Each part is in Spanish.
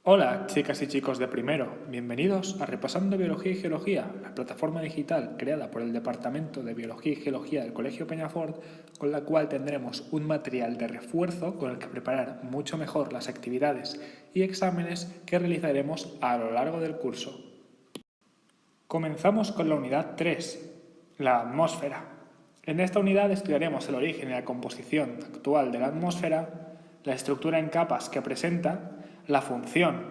Hola, chicas y chicos de primero. Bienvenidos a Repasando Biología y Geología, la plataforma digital creada por el Departamento de Biología y Geología del Colegio Peñafort, con la cual tendremos un material de refuerzo con el que preparar mucho mejor las actividades y exámenes que realizaremos a lo largo del curso. Comenzamos con la unidad 3, la atmósfera. En esta unidad estudiaremos el origen y la composición actual de la atmósfera, la estructura en capas que presenta, la función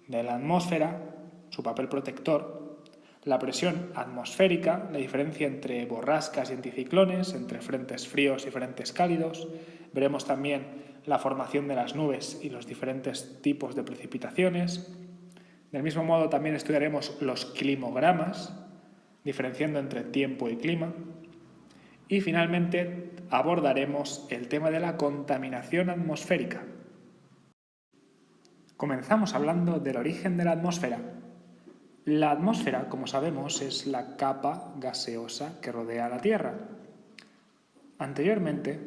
de la atmósfera, su papel protector, la presión atmosférica, la diferencia entre borrascas y anticiclones, entre frentes fríos y frentes cálidos. Veremos también la formación de las nubes y los diferentes tipos de precipitaciones. Del mismo modo también estudiaremos los climogramas, diferenciando entre tiempo y clima. Y finalmente abordaremos el tema de la contaminación atmosférica. Comenzamos hablando del origen de la atmósfera. La atmósfera, como sabemos, es la capa gaseosa que rodea a la Tierra. Anteriormente,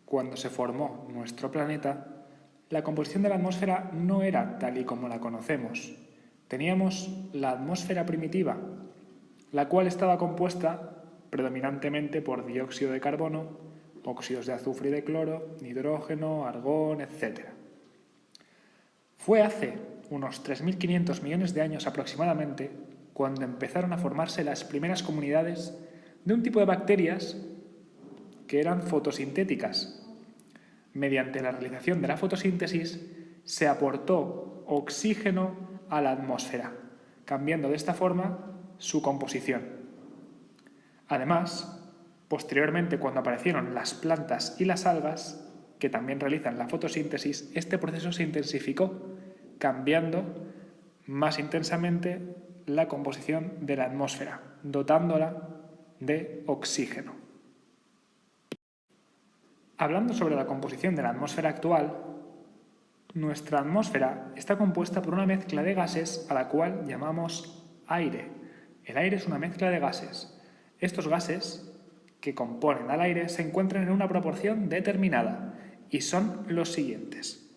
cuando se formó nuestro planeta, la composición de la atmósfera no era tal y como la conocemos. Teníamos la atmósfera primitiva, la cual estaba compuesta predominantemente por dióxido de carbono, óxidos de azufre y de cloro, nitrógeno, argón, etc. Fue hace unos 3.500 millones de años aproximadamente cuando empezaron a formarse las primeras comunidades de un tipo de bacterias que eran fotosintéticas. Mediante la realización de la fotosíntesis se aportó oxígeno a la atmósfera, cambiando de esta forma su composición. Además, posteriormente, cuando aparecieron las plantas y las algas, que también realizan la fotosíntesis, este proceso se intensificó, cambiando más intensamente la composición de la atmósfera, dotándola de oxígeno. Hablando sobre la composición de la atmósfera actual, nuestra atmósfera está compuesta por una mezcla de gases a la cual llamamos aire. El aire es una mezcla de gases. Estos gases que componen al aire se encuentran en una proporción determinada y son los siguientes.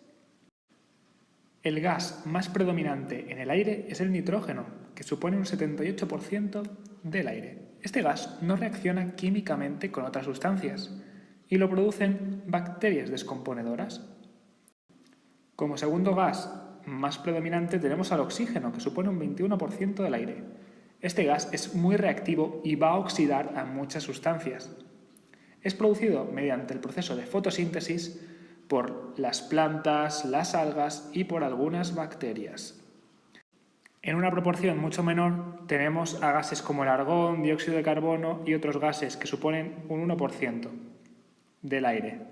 El gas más predominante en el aire es el nitrógeno, que supone un 78% del aire. Este gas no reacciona químicamente con otras sustancias y lo producen bacterias descomponedoras. Como segundo gas más predominante tenemos al oxígeno, que supone un 21% del aire. Este gas es muy reactivo y va a oxidar a muchas sustancias. Es producido mediante el proceso de fotosíntesis por las plantas, las algas y por algunas bacterias. En una proporción mucho menor tenemos a gases como el argón, dióxido de carbono y otros gases que suponen un 1% del aire.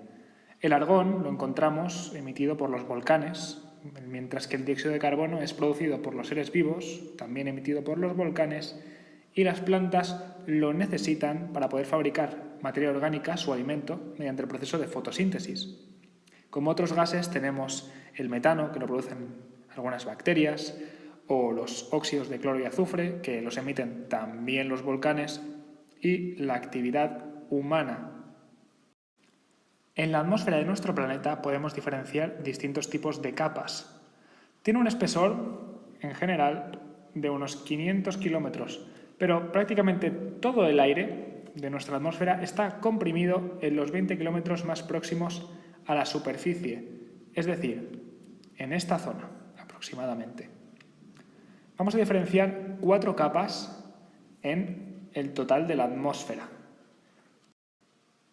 El argón lo encontramos emitido por los volcanes, mientras que el dióxido de carbono es producido por los seres vivos, también emitido por los volcanes, y las plantas lo necesitan para poder fabricar materia orgánica, su alimento, mediante el proceso de fotosíntesis. Como otros gases tenemos el metano, que lo producen algunas bacterias, o los óxidos de cloro y azufre, que los emiten también los volcanes, y la actividad humana. En la atmósfera de nuestro planeta podemos diferenciar distintos tipos de capas. Tiene un espesor, en general, de unos 500 kilómetros, pero prácticamente todo el aire de nuestra atmósfera está comprimido en los 20 kilómetros más próximos a la superficie, es decir, en esta zona aproximadamente. Vamos a diferenciar 4 capas en el total de la atmósfera.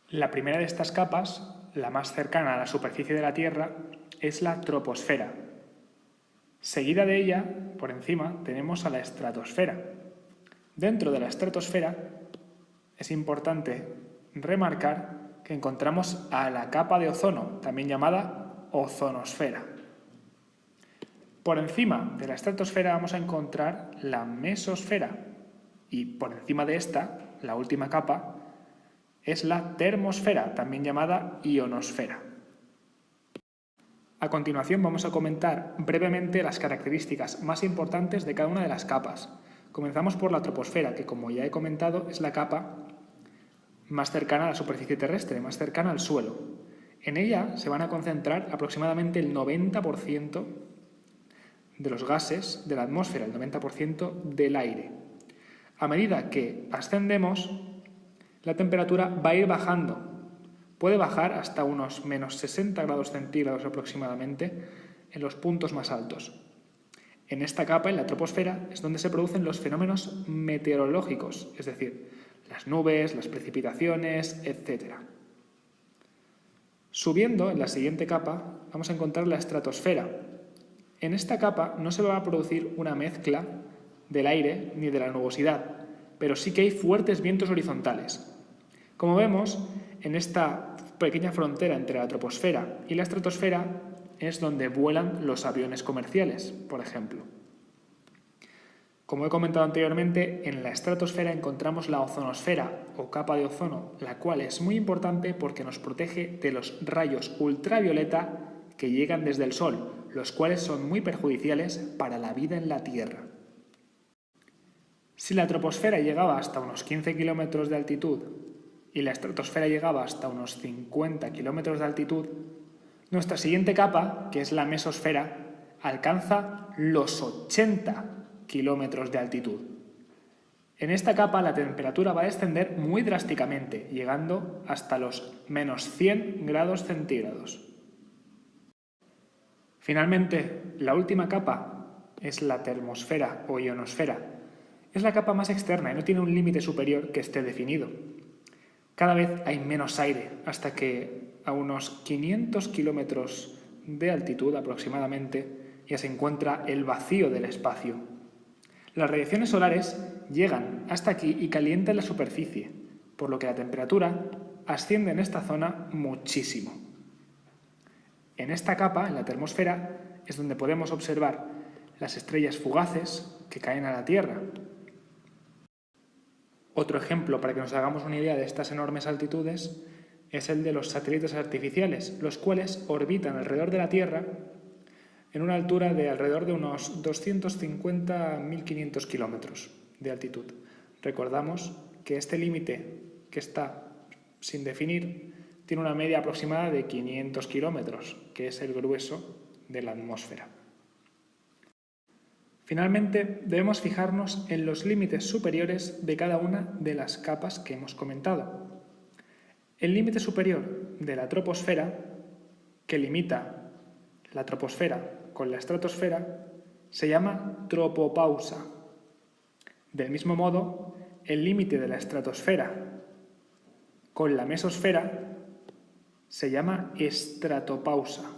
La primera de estas capas, la más cercana a la superficie de la Tierra, es la troposfera. Seguida de ella, por encima, tenemos a la estratosfera. Dentro de la estratosfera es importante remarcar que encontramos a la capa de ozono, también llamada ozonosfera. Por encima de la estratosfera vamos a encontrar la mesosfera y por encima de esta, la última capa, es la termosfera, también llamada ionosfera. A continuación vamos a comentar brevemente las características más importantes de cada una de las capas. Comenzamos por la troposfera, que como ya he comentado es la capa más cercana a la superficie terrestre, más cercana al suelo. En ella se van a concentrar aproximadamente el 90% de los gases de la atmósfera, el 90% del aire. A medida que ascendemos, la temperatura va a ir bajando. Puede bajar hasta unos menos 60 grados centígrados aproximadamente en los puntos más altos. En esta capa, en la troposfera, es donde se producen los fenómenos meteorológicos, es decir, las nubes, las precipitaciones, etc. Subiendo, en la siguiente capa, vamos a encontrar la estratosfera. En esta capa no se va a producir una mezcla del aire ni de la nubosidad, pero sí que hay fuertes vientos horizontales. Como vemos, en esta pequeña frontera entre la troposfera y la estratosfera es donde vuelan los aviones comerciales, por ejemplo. Como he comentado anteriormente, en la estratosfera encontramos la ozonosfera o capa de ozono, la cual es muy importante porque nos protege de los rayos ultravioleta que llegan desde el Sol, los cuales son muy perjudiciales para la vida en la Tierra. Si la troposfera llegaba hasta unos 15 kilómetros de altitud y la estratosfera llegaba hasta unos 50 kilómetros de altitud, nuestra siguiente capa, que es la mesosfera, alcanza los 80 kilómetros de altitud. En esta capa la temperatura va a descender muy drásticamente, llegando hasta los menos 100 grados centígrados. Finalmente, la última capa es la termosfera o ionosfera. Es la capa más externa y no tiene un límite superior que esté definido. Cada vez hay menos aire, hasta que a unos 500 kilómetros de altitud aproximadamente ya se encuentra el vacío del espacio. Las radiaciones solares llegan hasta aquí y calientan la superficie, por lo que la temperatura asciende en esta zona muchísimo. En esta capa, en la termosfera, es donde podemos observar las estrellas fugaces que caen a la Tierra. Otro ejemplo para que nos hagamos una idea de estas enormes altitudes es el de los satélites artificiales, los cuales orbitan alrededor de la Tierra en una altura de alrededor de unos 250 a 1500 kilómetros de altitud. Recordamos que este límite que está sin definir tiene una media aproximada de 500 kilómetros, que es el grueso de la atmósfera. Finalmente, debemos fijarnos en los límites superiores de cada una de las capas que hemos comentado. El límite superior de la troposfera, que limita la troposfera con la estratosfera, se llama tropopausa. Del mismo modo, el límite de la estratosfera con la mesosfera se llama estratopausa.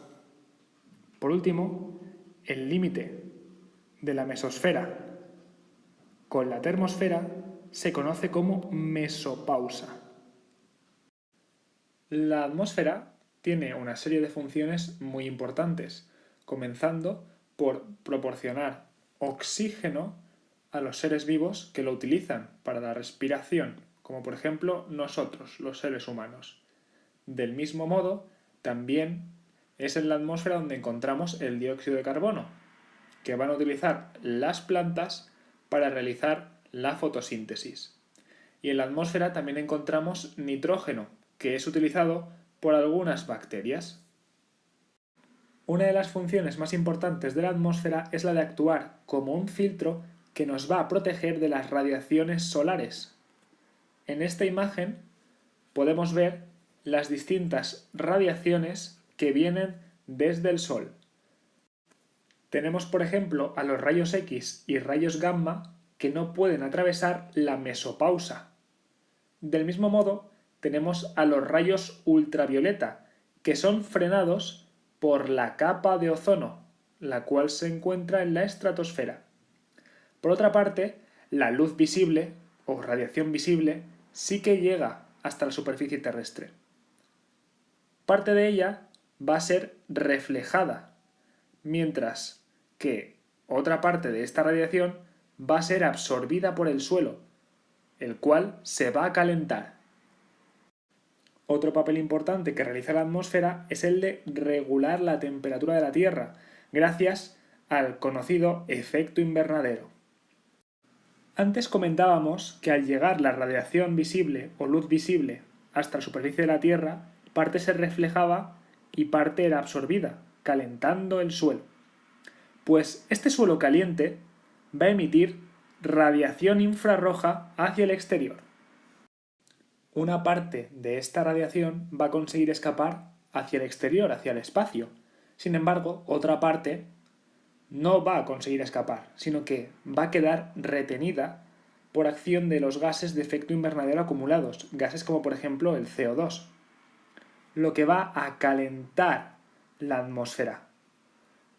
Por último, el límite de la mesosfera con la termosfera se conoce como mesopausa. La atmósfera tiene una serie de funciones muy importantes, comenzando por proporcionar oxígeno a los seres vivos que lo utilizan para la respiración, como por ejemplo nosotros, los seres humanos. Del mismo modo, también es en la atmósfera donde encontramos el dióxido de carbono, que van a utilizar las plantas para realizar la fotosíntesis. Y en la atmósfera también encontramos nitrógeno, que es utilizado por algunas bacterias. Una de las funciones más importantes de la atmósfera es la de actuar como un filtro que nos va a proteger de las radiaciones solares. En esta imagen podemos ver las distintas radiaciones que vienen desde el Sol. Tenemos, por ejemplo, a los rayos X y rayos gamma que no pueden atravesar la mesopausa. Del mismo modo, tenemos a los rayos ultravioleta, que son frenados por la capa de ozono, la cual se encuentra en la estratosfera. Por otra parte, la luz visible, o radiación visible, sí que llega hasta la superficie terrestre. Parte de ella va a ser reflejada, mientras que otra parte de esta radiación va a ser absorbida por el suelo, el cual se va a calentar. Otro papel importante que realiza la atmósfera es el de regular la temperatura de la Tierra, gracias al conocido efecto invernadero. Antes comentábamos que al llegar la radiación visible o luz visible hasta la superficie de la Tierra, parte se reflejaba y parte era absorbida, calentando el suelo. Pues este suelo caliente va a emitir radiación infrarroja hacia el exterior. Una parte de esta radiación va a conseguir escapar hacia el exterior, hacia el espacio. Sin embargo, otra parte no va a conseguir escapar, sino que va a quedar retenida por acción de los gases de efecto invernadero acumulados, gases como por ejemplo el CO2, lo que va a calentar la atmósfera.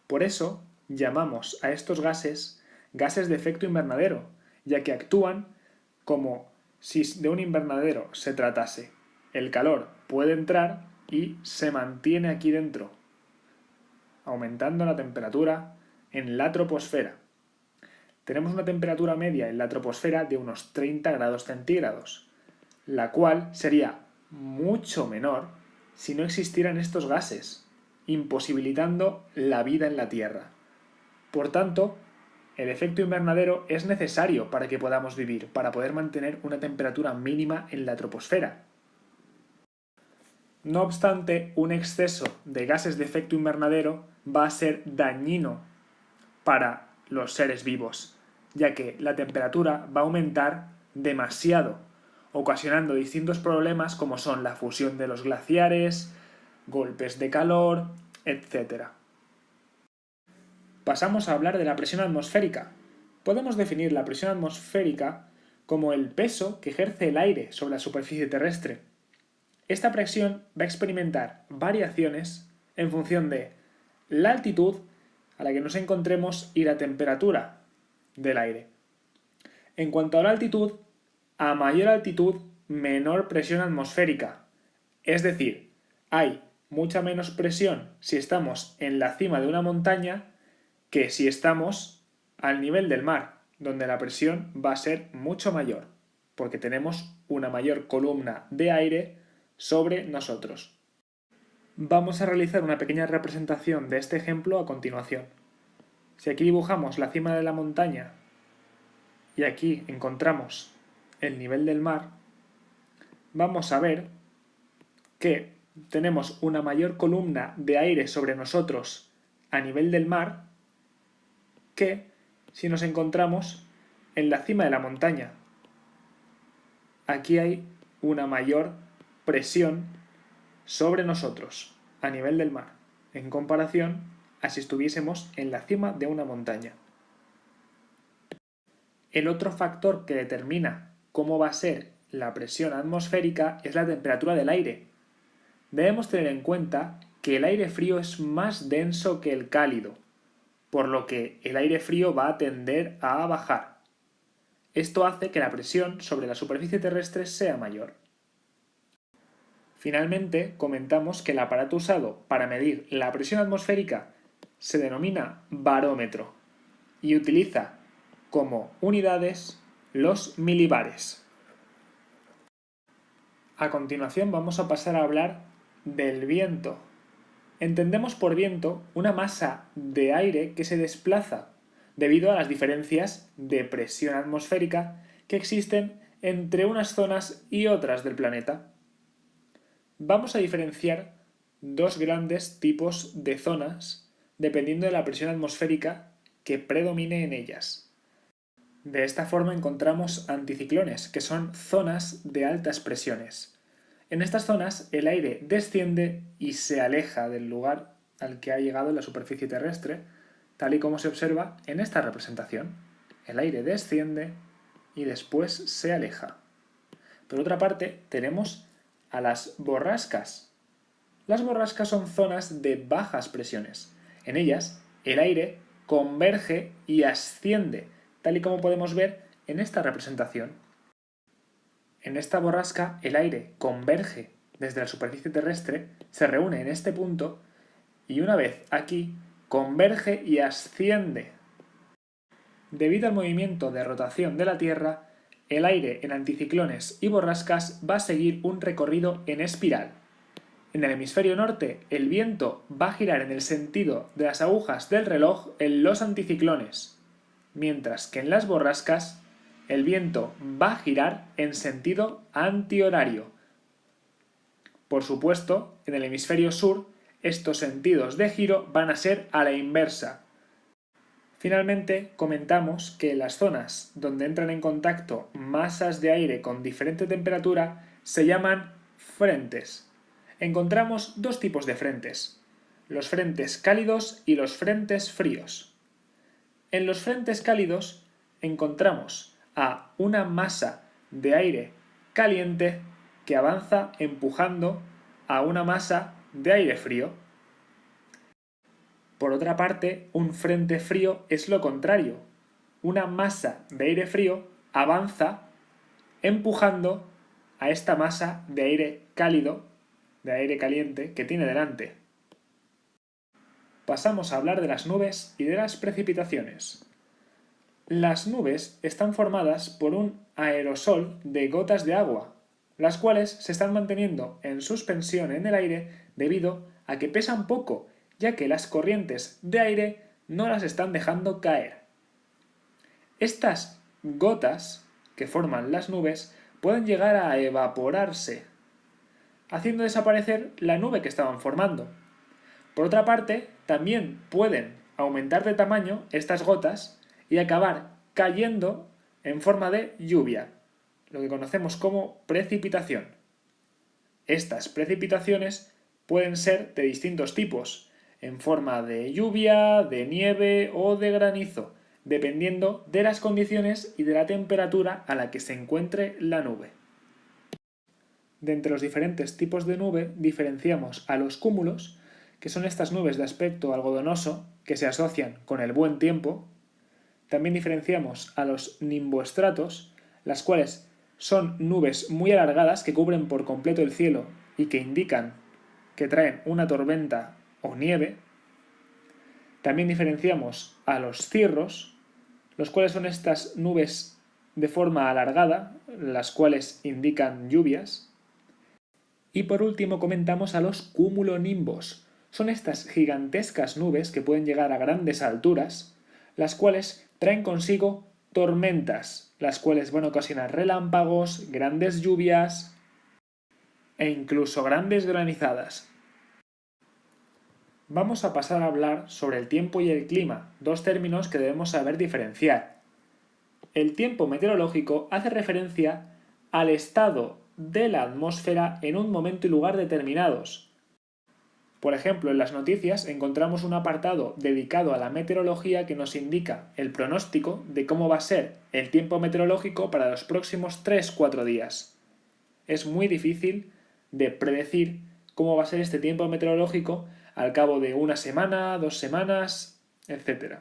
Por eso llamamos a estos gases gases de efecto invernadero, ya que actúan como si de un invernadero se tratase. El calor puede entrar y se mantiene aquí dentro, aumentando la temperatura en la troposfera. Tenemos una temperatura media en la troposfera de unos 30 grados centígrados, la cual sería mucho menor si no existieran estos gases, imposibilitando la vida en la Tierra. Por tanto, el efecto invernadero es necesario para que podamos vivir, para poder mantener una temperatura mínima en la troposfera. No obstante, un exceso de gases de efecto invernadero va a ser dañino para los seres vivos, ya que la temperatura va a aumentar demasiado, ocasionando distintos problemas como son la fusión de los glaciares, golpes de calor, etc. Pasamos a hablar de la presión atmosférica. Podemos definir la presión atmosférica como el peso que ejerce el aire sobre la superficie terrestre. Esta presión va a experimentar variaciones en función de la altitud a la que nos encontremos y la temperatura del aire. En cuanto a la altitud, a mayor altitud, menor presión atmosférica. Es decir, hay mucha menos presión si estamos en la cima de una montaña que si estamos al nivel del mar, donde la presión va a ser mucho mayor, porque tenemos una mayor columna de aire sobre nosotros. Vamos a realizar una pequeña representación de este ejemplo a continuación. Si aquí dibujamos la cima de la montaña y aquí encontramos el nivel del mar, vamos a ver que tenemos una mayor columna de aire sobre nosotros a nivel del mar que si nos encontramos en la cima de la montaña. Aquí hay una mayor presión sobre nosotros a nivel del mar, en comparación a si estuviésemos en la cima de una montaña. El otro factor que determina cómo va a ser la presión atmosférica es la temperatura del aire. Debemos tener en cuenta que el aire frío es más denso que el cálido, por lo que el aire frío va a tender a bajar. Esto hace que la presión sobre la superficie terrestre sea mayor. Finalmente, comentamos que el aparato usado para medir la presión atmosférica se denomina barómetro y utiliza como unidades los milibares. A continuación vamos a pasar a hablar del viento. Entendemos por viento una masa de aire que se desplaza debido a las diferencias de presión atmosférica que existen entre unas zonas y otras del planeta. Vamos a diferenciar dos grandes tipos de zonas dependiendo de la presión atmosférica que predomine en ellas. De esta forma encontramos anticiclones, que son zonas de altas presiones. En estas zonas el aire desciende y se aleja del lugar al que ha llegado en la superficie terrestre, tal y como se observa en esta representación. El aire desciende y después se aleja. Por otra parte, tenemos a las borrascas. Las borrascas son zonas de bajas presiones. En ellas, el aire converge y asciende, tal y como podemos ver en esta representación. En esta borrasca, el aire converge desde la superficie terrestre, se reúne en este punto y una vez aquí, converge y asciende. Debido al movimiento de rotación de la Tierra, el aire en anticiclones y borrascas va a seguir un recorrido en espiral. En el hemisferio norte, el viento va a girar en el sentido de las agujas del reloj en los anticiclones, mientras que en las borrascas, el viento va a girar en sentido antihorario. Por supuesto, en el hemisferio sur, estos sentidos de giro van a ser a la inversa. Finalmente, comentamos que las zonas donde entran en contacto masas de aire con diferente temperatura se llaman frentes. Encontramos dos tipos de frentes, los frentes cálidos y los frentes fríos. En los frentes cálidos encontramos a una masa de aire caliente que avanza empujando a una masa de aire frío. Por otra parte, un frente frío es lo contrario. Una masa de aire frío avanza empujando a esta masa de aire cálido, de aire caliente que tiene delante. Pasamos a hablar de las nubes y de las precipitaciones. Las nubes están formadas por un aerosol de gotas de agua, las cuales se están manteniendo en suspensión en el aire debido a que pesan poco, ya que las corrientes de aire no las están dejando caer. Estas gotas que forman las nubes pueden llegar a evaporarse, haciendo desaparecer la nube que estaban formando. Por otra parte, también pueden aumentar de tamaño estas gotas y acabar cayendo en forma de lluvia, lo que conocemos como precipitación. Estas precipitaciones pueden ser de distintos tipos, en forma de lluvia, de nieve o de granizo, dependiendo de las condiciones y de la temperatura a la que se encuentre la nube. De entre los diferentes tipos de nube diferenciamos a los cúmulos, que son estas nubes de aspecto algodonoso que se asocian con el buen tiempo. También diferenciamos a los nimboestratos, las cuales son nubes muy alargadas que cubren por completo el cielo y que indican que traen una tormenta o nieve. También diferenciamos a los cirros, los cuales son estas nubes de forma alargada, las cuales indican lluvias. Y por último comentamos a los cumulonimbos. Son estas gigantescas nubes que pueden llegar a grandes alturas, las cuales traen consigo tormentas, las cuales van a ocasionar relámpagos, grandes lluvias e incluso grandes granizadas. Vamos a pasar a hablar sobre el tiempo y el clima, dos términos que debemos saber diferenciar. El tiempo meteorológico hace referencia al estado de la atmósfera en un momento y lugar determinados. Por ejemplo, en las noticias encontramos un apartado dedicado a la meteorología que nos indica el pronóstico de cómo va a ser el tiempo meteorológico para los próximos 3-4 días. Es muy difícil de predecir cómo va a ser este tiempo meteorológico al cabo de una semana, 2 semanas, etc.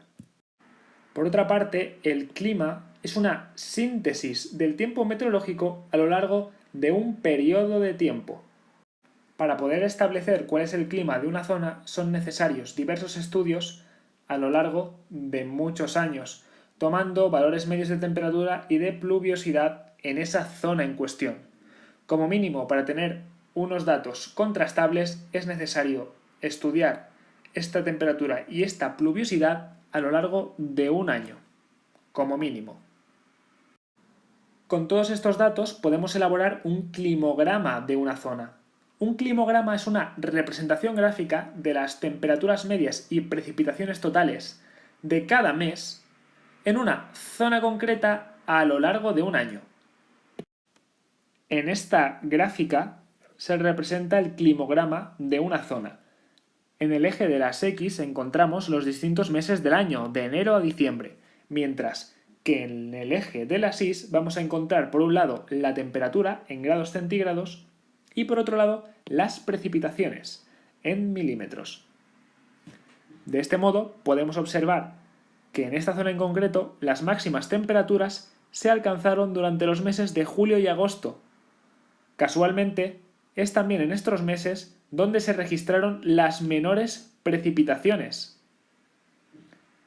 Por otra parte, el clima es una síntesis del tiempo meteorológico a lo largo de un periodo de tiempo. Para poder establecer cuál es el clima de una zona son necesarios diversos estudios a lo largo de muchos años, tomando valores medios de temperatura y de pluviosidad en esa zona en cuestión. Como mínimo, para tener unos datos contrastables es necesario estudiar esta temperatura y esta pluviosidad a lo largo de un año, como mínimo. Con todos estos datos podemos elaborar un climograma de una zona. Un climograma es una representación gráfica de las temperaturas medias y precipitaciones totales de cada mes en una zona concreta a lo largo de un año. En esta gráfica se representa el climograma de una zona. En el eje de las X encontramos los distintos meses del año, de enero a diciembre, mientras que en el eje de las Y vamos a encontrar por un lado la temperatura en grados centígrados y por otro lado las precipitaciones en milímetros. De este modo podemos observar que en esta zona en concreto las máximas temperaturas se alcanzaron durante los meses de julio y agosto. Casualmente, es también en estos meses donde se registraron las menores precipitaciones.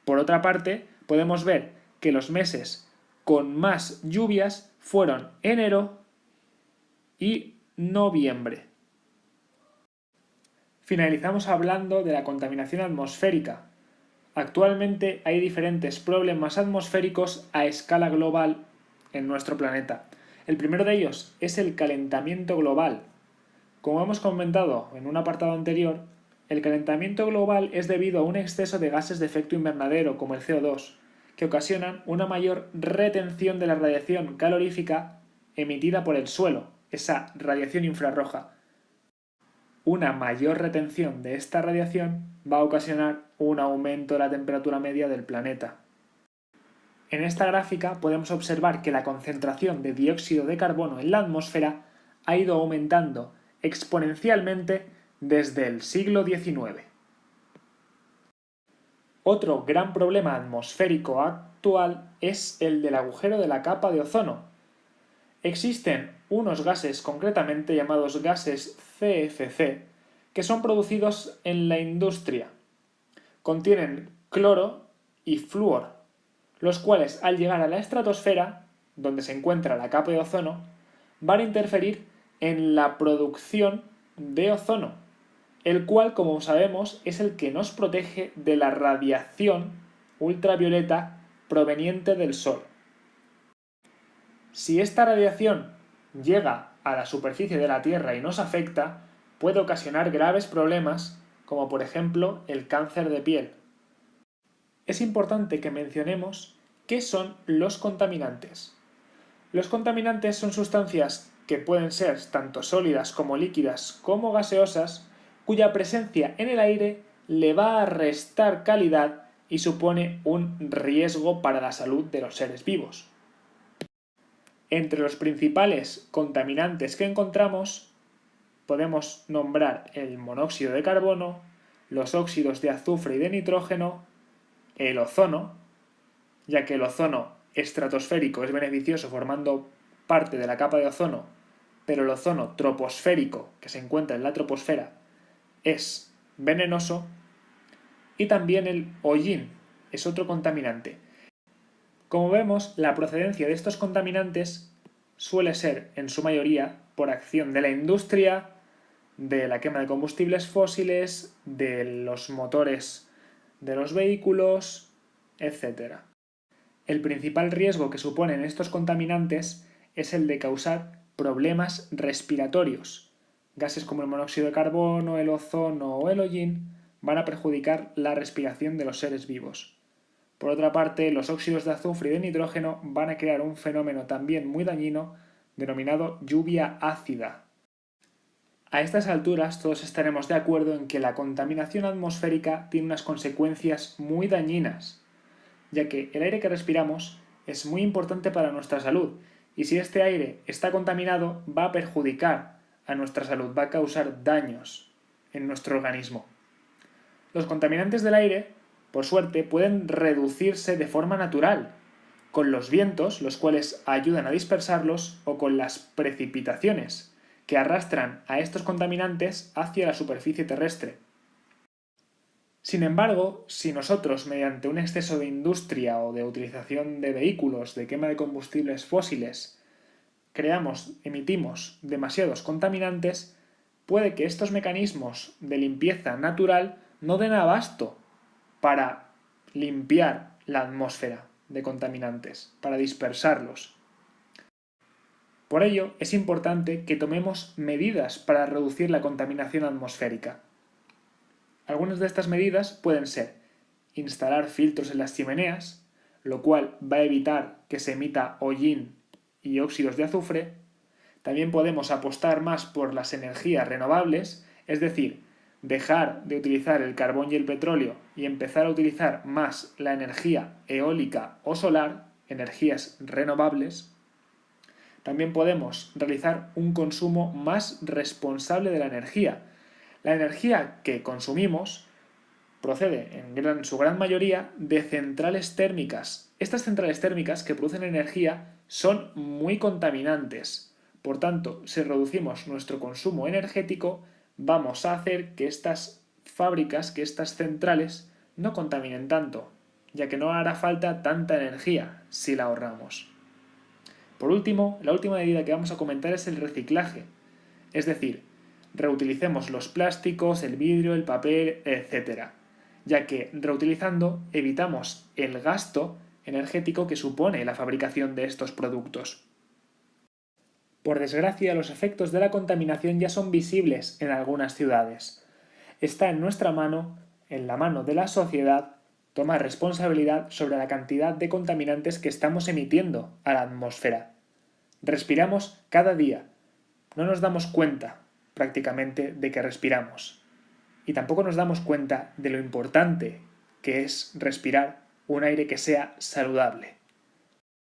Por otra parte, podemos ver que los meses con más lluvias fueron enero y noviembre. Finalizamos hablando de la contaminación atmosférica. Actualmente hay diferentes problemas atmosféricos a escala global en nuestro planeta. El primero de ellos es el calentamiento global. Como hemos comentado en un apartado anterior, El calentamiento global es debido a un exceso de gases de efecto invernadero, como el CO2, que ocasionan una mayor retención de la radiación calorífica emitida por el suelo, esa radiación infrarroja. Una mayor retención de esta radiación va a ocasionar un aumento de la temperatura media del planeta. En esta gráfica podemos observar que la concentración de dióxido de carbono en la atmósfera ha ido aumentando exponencialmente desde el siglo XIX. Otro gran problema atmosférico actual es el del agujero de la capa de ozono. Existen unos gases concretamente llamados gases CFC que son producidos en la industria. Contienen cloro y flúor, los cuales al llegar a la estratosfera, donde se encuentra la capa de ozono, van a interferir en la producción de ozono, el cual, como sabemos, es el que nos protege de la radiación ultravioleta proveniente del Sol. Si esta radiación llega a la superficie de la Tierra y nos afecta, puede ocasionar graves problemas, como por ejemplo el cáncer de piel. Es importante que mencionemos qué son los contaminantes. Los contaminantes son sustancias que pueden ser tanto sólidas como líquidas como gaseosas, cuya presencia en el aire le va a restar calidad y supone un riesgo para la salud de los seres vivos. Entre los principales contaminantes que encontramos podemos nombrar el monóxido de carbono, los óxidos de azufre y de nitrógeno, el ozono, ya que el ozono estratosférico es beneficioso formando parte de la capa de ozono, pero el ozono troposférico, que se encuentra en la troposfera, es venenoso, y también el hollín es otro contaminante. Como vemos, la procedencia de estos contaminantes suele ser, en su mayoría, por acción de la industria, de la quema de combustibles fósiles, de los motores de los vehículos, etc. El principal riesgo que suponen estos contaminantes es el de causar problemas respiratorios. Gases como el monóxido de carbono, el ozono o el hollín van a perjudicar la respiración de los seres vivos. Por otra parte, los óxidos de azufre y de nitrógeno van a crear un fenómeno también muy dañino denominado lluvia ácida. A estas alturas todos estaremos de acuerdo en que la contaminación atmosférica tiene unas consecuencias muy dañinas, ya que el aire que respiramos es muy importante para nuestra salud, y si este aire está contaminado va a perjudicar a nuestra salud, va a causar daños en nuestro organismo. Los contaminantes del aire, por suerte, pueden reducirse de forma natural, con los vientos, los cuales ayudan a dispersarlos, o con las precipitaciones, que arrastran a estos contaminantes hacia la superficie terrestre. Sin embargo, si nosotros, mediante un exceso de industria o de utilización de vehículos, de quema de combustibles fósiles, emitimos demasiados contaminantes, puede que estos mecanismos de limpieza natural no den abasto para limpiar la atmósfera de contaminantes, para dispersarlos. Por ello, es importante que tomemos medidas para reducir la contaminación atmosférica. Algunas de estas medidas pueden ser instalar filtros en las chimeneas, lo cual va a evitar que se emita hollín y óxidos de azufre. También podemos apostar más por las energías renovables, es decir, dejar de utilizar el carbón y el petróleo y empezar a utilizar más la energía eólica o solar, energías renovables. También podemos realizar un consumo más responsable de la energía. La energía que consumimos procede en su gran mayoría de centrales térmicas. Estas centrales térmicas que producen energía son muy contaminantes. Por tanto, si reducimos nuestro consumo energético, vamos a hacer que estas fábricas, que estas centrales, no contaminen tanto, ya que no hará falta tanta energía si la ahorramos. Por último, la última medida que vamos a comentar es el reciclaje, es decir, reutilicemos los plásticos, el vidrio, el papel, etc., ya que reutilizando evitamos el gasto energético que supone la fabricación de estos productos. Por desgracia, los efectos de la contaminación ya son visibles en algunas ciudades. Está en nuestra mano, en la mano de la sociedad, tomar responsabilidad sobre la cantidad de contaminantes que estamos emitiendo a la atmósfera. Respiramos cada día. No nos damos cuenta prácticamente de que respiramos. Y tampoco nos damos cuenta de lo importante que es respirar un aire que sea saludable.